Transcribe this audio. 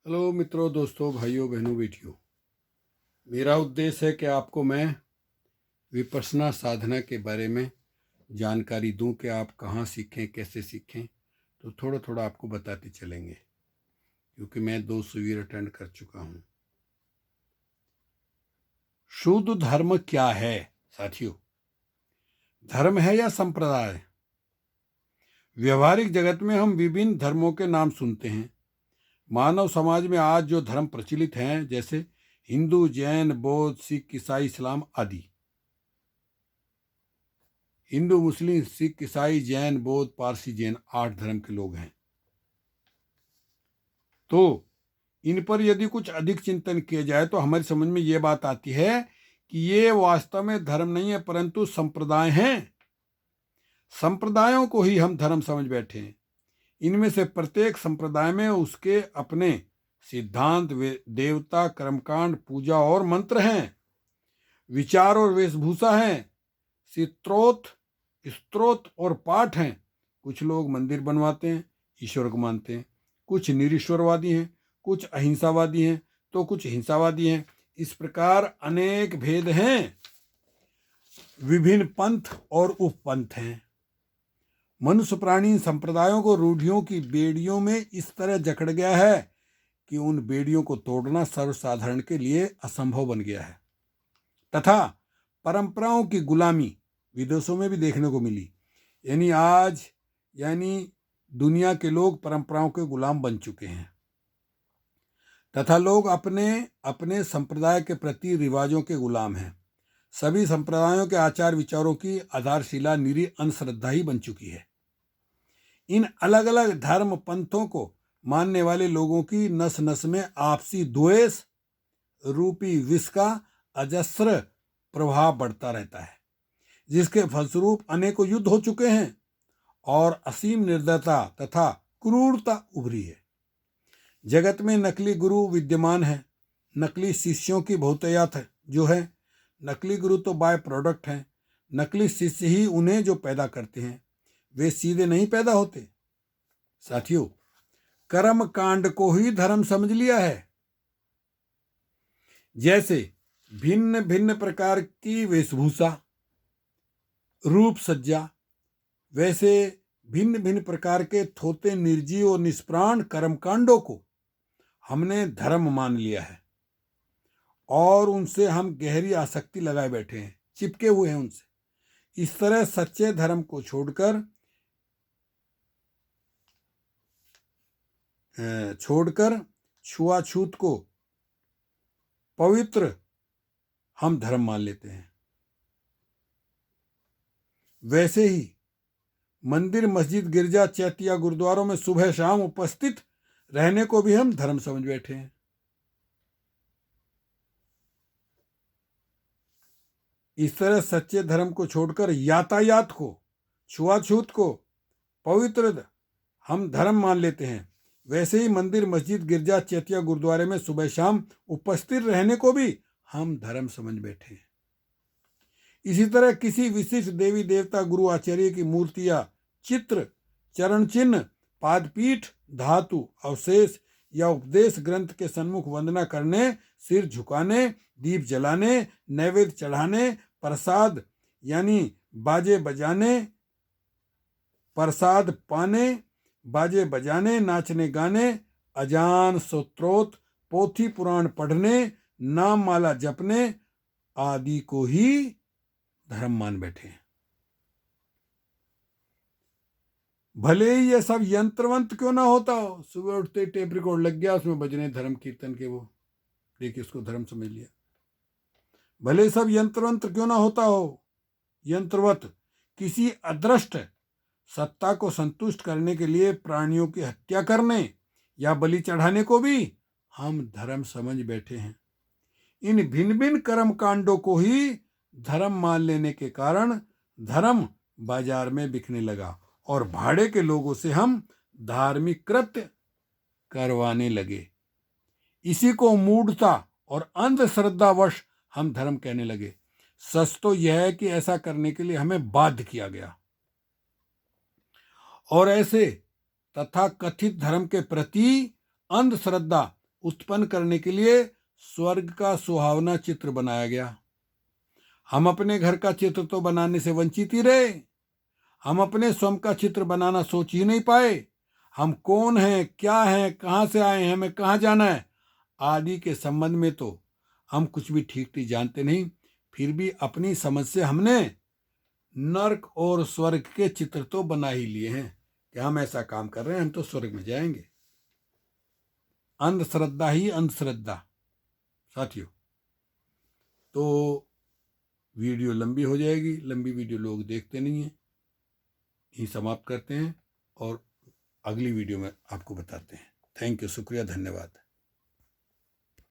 Hello मित्रों, दोस्तों, भाइयों, बहनों, बेटियों। मेरा उद्देश्य है कि आपको मैं विपश्यना साधना के बारे में जानकारी दूं कि आप कहाँ सीखें, कैसे सीखें। तो थोड़ा थोड़ा आपको बताते चलेंगे, क्योंकि मैं 2 शिविर अटेंड कर चुका हूँ। शुद्ध धर्म क्या है साथियों? धर्म है या संप्रदाय? व्यवहारिक जगत में हम विभिन्न धर्मों के नाम सुनते हैं। मानव समाज में आज जो धर्म प्रचलित हैं, जैसे हिंदू, जैन, बौद्ध, सिख, ईसाई, इस्लाम आदि। हिंदू, मुस्लिम, सिख, ईसाई, जैन, बौद्ध, पारसी, जैन 8 धर्म के लोग हैं। तो इन पर यदि कुछ अधिक चिंतन किया जाए तो हमारी समझ में ये बात आती है कि ये वास्तव में धर्म नहीं है, परंतु संप्रदाय हैं। संप्रदायों को ही हम धर्म समझ बैठे हैं। इनमें से प्रत्येक संप्रदाय में उसके अपने सिद्धांत, देवता, कर्मकांड, पूजा और मंत्र हैं, विचार और वेशभूषा हैं, स्तोत्र और पाठ हैं। कुछ लोग मंदिर बनवाते हैं, ईश्वर को मानते हैं। कुछ निरीश्वरवादी हैं, कुछ अहिंसावादी हैं, तो कुछ हिंसावादी हैं। इस प्रकार अनेक भेद हैं। विभिन्न पंथ और उपपंथ हैं। मनुष्य प्राणी संप्रदायों को रूढ़ियों की बेड़ियों में इस तरह जकड़ गया है कि उन बेड़ियों को तोड़ना सर्वसाधारण के लिए असंभव बन गया है, तथा परंपराओं की गुलामी विदेशों में भी देखने को मिली। यानी दुनिया के लोग परंपराओं के गुलाम बन चुके हैं, तथा लोग अपने अपने संप्रदाय के प्रति रिवाजों के गुलाम हैं। सभी संप्रदायों के आचार विचारों की आधारशिला निरी अंधश्रद्धा ही बन चुकी है। इन अलग अलग धर्म पंथों को मानने वाले लोगों की नस नस में आपसी द्वेष रूपी विष का अजस्र प्रभाव बढ़ता रहता है, जिसके फलस्वरूप अनेकों युद्ध हो चुके हैं और असीम निर्दयता तथा क्रूरता उभरी है। जगत में नकली गुरु विद्यमान है। नकली शिष्यों की बहुतायत जो है, नकली गुरु तो बाय प्रोडक्ट हैं। नकली शिष्य ही उन्हें जो पैदा करते हैं, वे सीधे नहीं पैदा होते। साथियों, कर्म कांड को ही धर्म समझ लिया है। जैसे भिन्न भिन्न प्रकार की वेशभूषा, रूप सज्जा, वैसे भिन्न भिन्न प्रकार के थोते, निर्जीव और निष्प्राण कर्मकांडों को हमने धर्म मान लिया है और उनसे हम गहरी आसक्ति लगाए बैठे हैं, चिपके हुए हैं उनसे। इस तरह सच्चे धर्म को छोड़कर छुआछूत को पवित्र हम धर्म मान लेते हैं। वैसे ही मंदिर, मस्जिद, गिरजा, चैत्य या गुरुद्वारों में सुबह शाम उपस्थित रहने को भी हम धर्म समझ बैठे हैं। इस तरह सच्चे धर्म को छोड़कर यातायात को, छुआछूत को पवित्र हम धर्म मान लेते हैं। वैसे ही मंदिर, मस्जिद, गिरजा, चैत्य, गुरुद्वारे में सुबह शाम उपस्थित रहने को भी हम धर्म समझ बैठे हैं। इसी तरह किसी विशिष्ट देवी देवता, गुरु, आचार्य की मूर्तियां, चित्र, चरण चिन्ह, पादपीठ, धातु अवशेष या उपदेश ग्रंथ के सन्मुख वंदना करने, सिर झुकाने, दीप जलाने, नैवेद्य चढ़ाने, प्रसाद यानी बाजे बजाने, प्रसाद पाने, बाजे बजाने, नाचने गाने, अजान, स्तोत्र, पोथी पुराण पढ़ने, नाम माला जपने आदि को ही धर्म मान बैठे हैं। भले ही ये सब यंत्रवंत क्यों ना होता हो। सुबह उठते टेप रिकॉर्ड लग गया, उसमें बजने धर्म कीर्तन के, वो देखिए उसको धर्म समझ लिया। भले सब यंत्रवंत क्यों ना होता हो, यंत्रवत किसी अदृष्ट सत्ता को संतुष्ट करने के लिए प्राणियों की हत्या करने या बलि चढ़ाने को भी हम धर्म समझ बैठे हैं। इन भिन्न भिन्न कर्म कांडों को ही धर्म मान लेने के कारण धर्म बाजार में बिकने लगा और भाड़े के लोगों से हम धार्मिक कृत्य करवाने लगे। इसी को मूढ़ता और अंधश्रद्धावश हम धर्म कहने लगे। सच तो यह है कि ऐसा करने के लिए हमें बाध्य किया गया और ऐसे तथा कथित धर्म के प्रति अंधश्रद्धा उत्पन्न करने के लिए स्वर्ग का सुहावना चित्र बनाया गया। हम अपने घर का चित्र तो बनाने से वंचित ही रहे। हम अपने स्वयं का चित्र बनाना सोच ही नहीं पाए। हम कौन हैं, क्या हैं, कहाँ से आए हैं, हमें कहाँ जाना है आदि के संबंध में तो हम कुछ भी ठीक ठीक जानते नहीं। फिर भी अपनी समझ से हमने नर्क और स्वर्ग के चित्र तो बना ही लिए हैं कि हम ऐसा काम कर रहे हैं, हम तो स्वर्ग में जाएंगे। अंधश्रद्धा ही अंधश्रद्धा साथियों। तो वीडियो लंबी हो जाएगी, लंबी वीडियो लोग देखते नहीं हैं। यही समाप्त करते हैं और अगली वीडियो में आपको बताते हैं। थैंक यू, शुक्रिया, धन्यवाद।